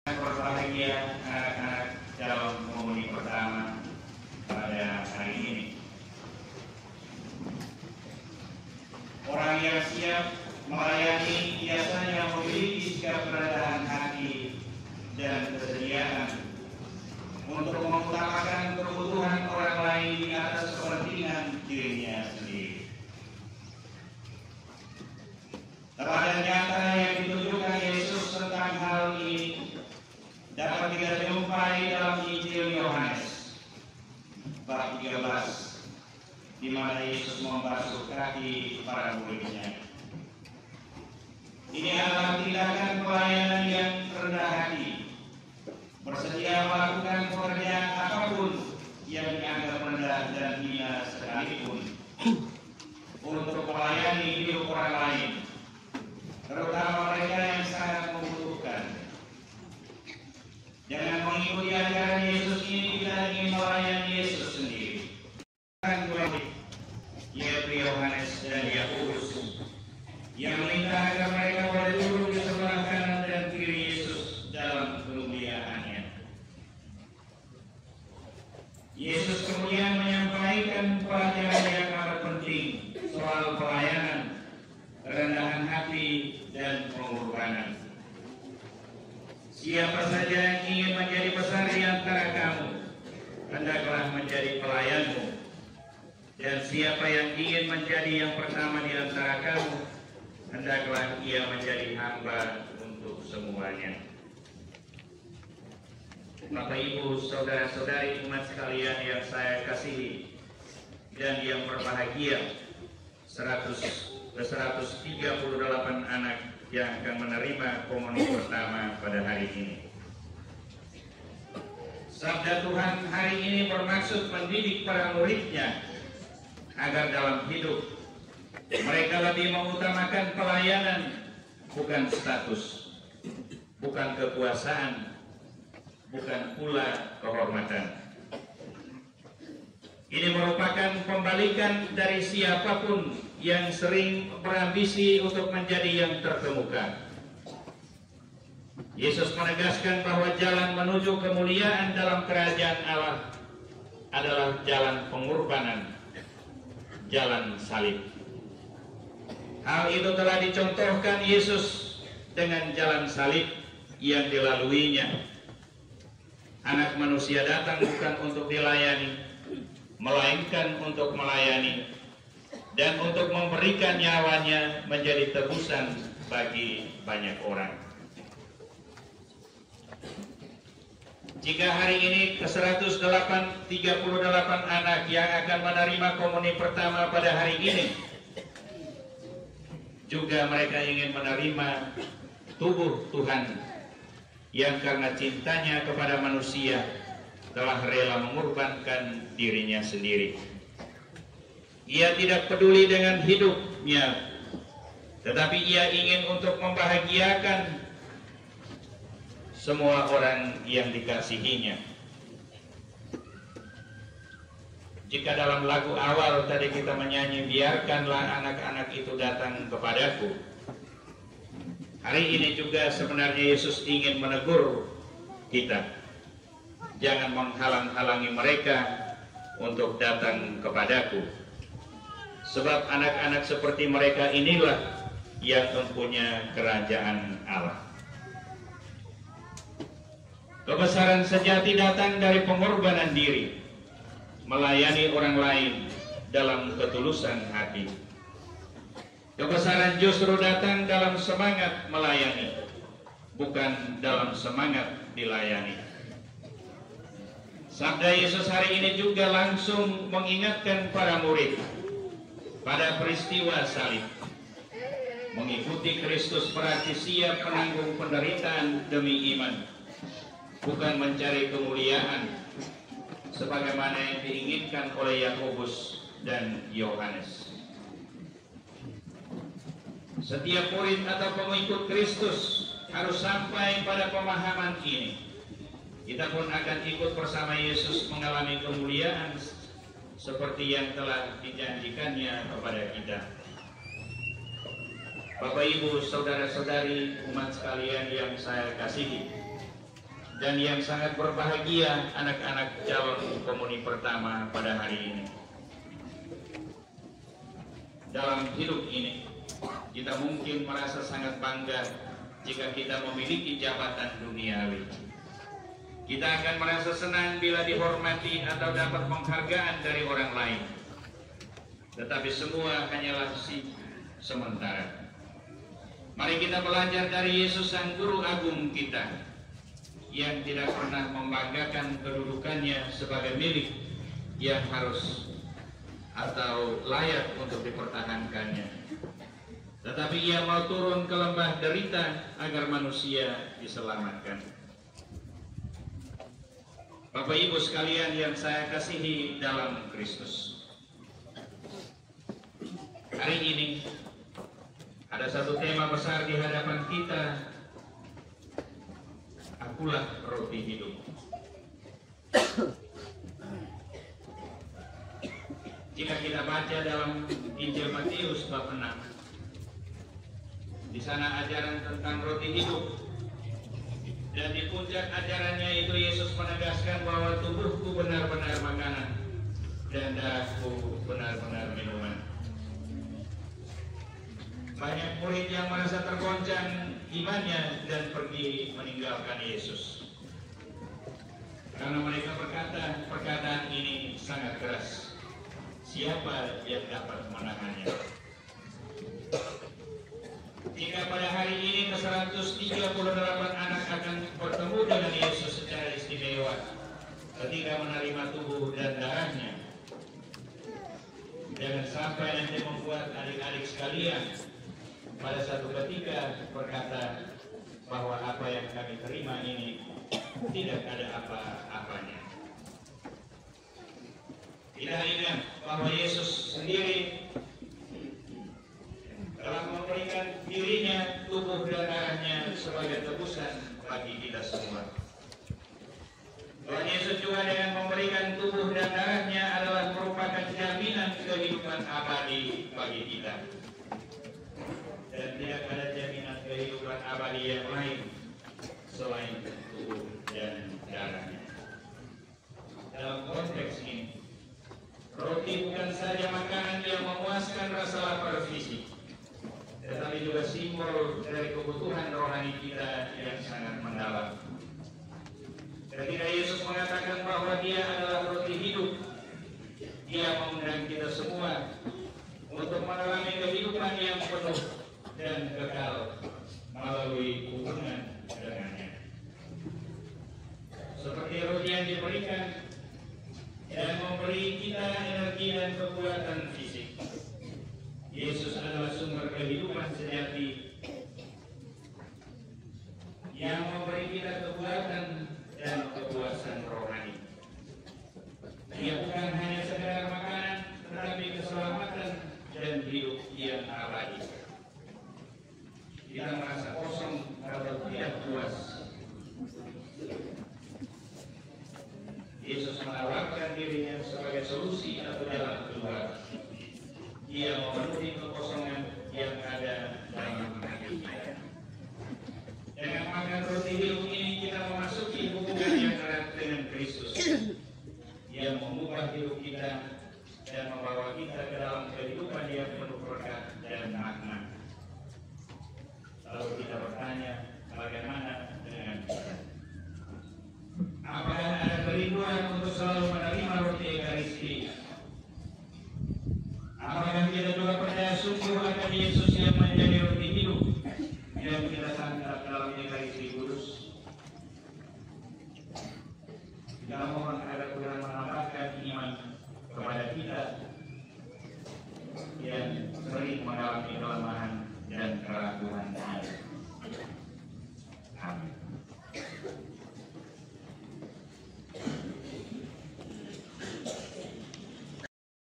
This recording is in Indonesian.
Berbahagia anak-anak dalam komuni pertama pada hari ini. Orang yang siap melayani biasanya memiliki sikap kerendahan hati dan kesediaan untuk mengutamakan kebutuhan orang lain di atas kepentingan dirinya sendiri. Teladan nyata yang ditunjukkan Yesus tentang hal ini dapat kita jumpai dalam Injil Yohanes bab 13, di mana Yesus membasuh kaki para muridnya. Ini adalah tindakan pelayanan yang rendah hati, bersedia melakukan pekerjaan apapun yang dianggap rendah dan hina sekalipun untuk melayani hidup orang lain, terutama mereka yang sangat membutuhkan. Jangan mengikuti ajaran Yesus ini kita ingin melayani Yesus sendiri. Yaitu Yohanes dan Yakobus yang meminta agar mereka boleh duduk di sebelah kanan dan kiri Yesus dalam kemuliaannya. Yesus kemudian menyampaikan pelajaran yang amat penting soal pelayanan, kerendahan hati, dan pengorbanan. Siapa saja yang ingin menjadi besar di antara kamu, hendaklah menjadi pelayanmu. Dan siapa yang ingin menjadi yang pertama di antara kamu, hendaklah ia menjadi hamba untuk semuanya. Bapak, Ibu, saudara-saudari umat sekalian yang saya kasihi dan yang berbahagia, 138 anak yang akan menerima komuni pertama pada hari ini. Sabda Tuhan hari ini bermaksud mendidik para muridnya agar dalam hidup mereka lebih mengutamakan pelayanan, bukan status, bukan kekuasaan, bukan pula kehormatan. Ini merupakan pembalikan dari siapapun yang sering berambisi untuk menjadi yang terkemuka. Yesus menegaskan bahwa jalan menuju kemuliaan dalam kerajaan Allah adalah jalan pengorbanan, jalan salib. Hal itu telah dicontohkan Yesus dengan jalan salib yang dilaluinya. Anak manusia datang bukan untuk dilayani, melainkan untuk melayani dan untuk memberikan nyawanya menjadi tebusan bagi banyak orang. Jika hari ini ke-138 anak yang akan menerima komuni pertama pada hari ini, juga mereka ingin menerima tubuh Tuhan yang karena cintanya kepada manusia telah rela mengorbankan dirinya sendiri. Ia tidak peduli dengan hidupnya, tetapi ia ingin untuk membahagiakan semua orang yang dikasihinya. Jika dalam lagu awal tadi kita menyanyi, biarkanlah anak-anak itu datang kepadaku, hari ini juga sebenarnya Yesus ingin menegur kita. Jangan menghalang-halangi mereka untuk datang kepadaku. Sebab anak-anak seperti mereka inilah yang mempunyai kerajaan Allah. Kebesaran sejati datang dari pengorbanan diri, melayani orang lain dalam ketulusan hati. Kebesaran justru datang dalam semangat melayani, bukan dalam semangat dilayani. Sabda Yesus hari ini juga langsung mengingatkan para murid pada peristiwa salib. Mengikuti Kristus berarti siap menanggung penderitaan demi iman, bukan mencari kemuliaan sebagaimana yang diinginkan oleh Yakobus dan Yohanes. Setiap murid atau pengikut Kristus harus sampai pada pemahaman ini. Kita pun akan ikut bersama Yesus mengalami kemuliaan seperti yang telah dijanjikannya kepada kita. Bapak, Ibu, saudara-saudari umat sekalian yang saya kasihi, dan yang sangat berbahagia anak-anak calon komuni pertama pada hari ini. Dalam hidup ini, kita mungkin merasa sangat bangga jika kita memiliki jabatan duniawi. Kita akan merasa senang bila dihormati atau dapat penghargaan dari orang lain. Tetapi semua hanyalah sementara. Mari kita belajar dari Yesus Sang Guru Agung kita, yang tidak pernah membanggakan kedudukannya sebagai milik yang harus atau layak untuk dipertahankannya. Tetapi ia mau turun ke lembah derita agar manusia diselamatkan. Bapak Ibu sekalian yang saya kasihi dalam Kristus, hari ini ada satu tema besar di hadapan kita. Akulah roti hidup. Jika kita baca dalam Injil Matius bab 6, di sana ajaran tentang roti hidup, dan di puncak ajarannya itu Yesus menegaskan bahwa tubuhku benar-benar makanan dan darahku benar-benar minuman. Banyak murid yang merasa tergoncang imannya dan pergi meninggalkan Yesus, karena mereka berkata, perkataan ini sangat keras. Siapa yang dapat menahannya? Jika pada hari ini ke-138 anak akan bertemu dengan Yesus secara istimewa ketika menerima tubuh dan darahnya, jangan sampai nanti membuat adik-adik sekalian pada satu ketika berkata bahwa apa yang kami terima ini tidak ada apa-apanya. Tidak ingat bahwa Yesus sendiri telah memberikan dirinya, tubuh dan darahnya sebagai tebusan bagi kita semua. Tuhan Yesus juga dengan memberikan tubuh dan darahnya adalah merupakan jaminan kehidupan abadi bagi kita. Dan tidak ada jaminan kehidupan abadi yang lain selain tubuh dan darahnya. Dalam konteks ini, roti bukan saja makanan yang memuaskan rasa lapar fisik, tetapi juga simbol dari kebutuhan rohani kita yang sangat mendalam. Ketika Yesus mengatakan bahwa Dia adalah roti hidup, Dia mengundang kita semua untuk mengalami kehidupan yang penuh dan kekal melalui hubungan dengannya. Seperti roti yang diberikan dan memberi kita energi dan kekuatan fisik, Yesus adalah sumber kehidupan sejati yang memberi kita kekuatan dan kepuasan rohani. Dia bukan hanya sekedar makanan, tetapi keselamatan dan hidup yang abadi. Kita merasa kosong atau tidak puas, Yesus menawarkan dirinya sebagai solusi atau jalan keluar. Dia memenuhi kekosongan yang ada dalam hati kita. Dengan makan roti hidup ini kita memasuki hubungan yang erat dengan Kristus, yang mengubah hidup kita dan membawa kita ke dalam kehidupan yang penuh berkat dan makna. Lalu kita bertanya, bagaimana dengan kita? Apakah ada kerinduan untuk selalu menerima roti Ekaristi? Apakah kita juga percaya sungguh akan Yesus yang menjadi roti hidup yang kita santap dalam Ekaristi Kudus? Kita mohon agar Tuhan